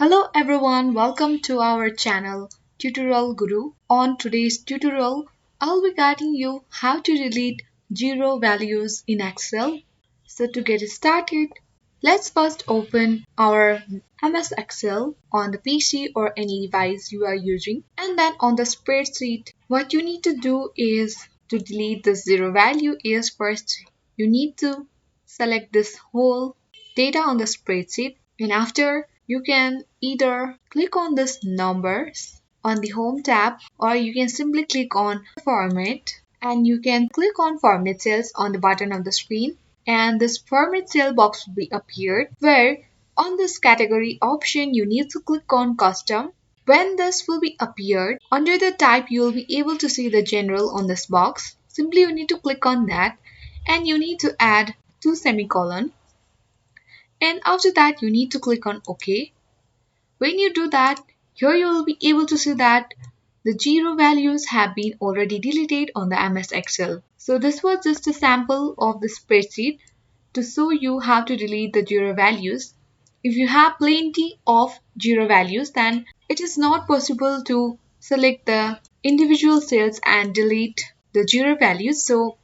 Hello everyone, welcome to our channel Tutorial Guru. On today's tutorial, I'll be guiding you how to delete zero values in Excel. So to get started, let's first open our MS Excel on the PC or any device you are using, and then on the spreadsheet. What you need to do is to delete the zero value is first you need to select this whole data on the spreadsheet, and after you can either click on this numbers on the home tab, or you can simply click on format, and you can click on format cells on the bottom of the screen, and this format cell box will be appeared, where on this category option you need to click on custom. When this will be appeared under the type, you will be able to see the general on this box. Simply you need to click on that, and you need to add two semicolon, and after that you need to click on OK. When you do that, here you will be able to see that the zero values have been already deleted on the MS Excel. So this was just a sample of the spreadsheet to show you how to delete the zero values. If you have plenty of zero values, then it is not possible to select the individual cells and delete the zero values. So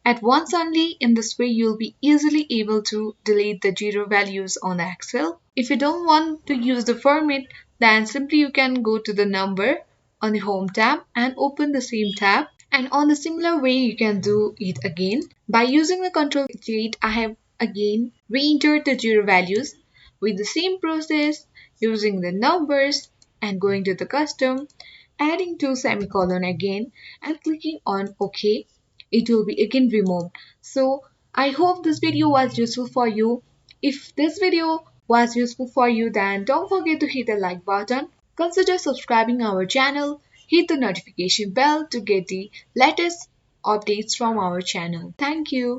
at once only, in this way you'll be easily able to delete the zero values on the Excel. If you don't want to use the format, then simply you can go to the number on the home tab and open the same tab, and on the similar way you can do it again. By using the control J, I have again re-entered the zero values with the same process, using the numbers and going to the custom, adding two semicolon again and clicking on OK. It will be again removed. So I hope this video was useful for you. If this video was useful for you, then don't forget to hit the like button. Consider subscribing our channel. Hit the notification bell to get the latest updates from our channel. Thank you.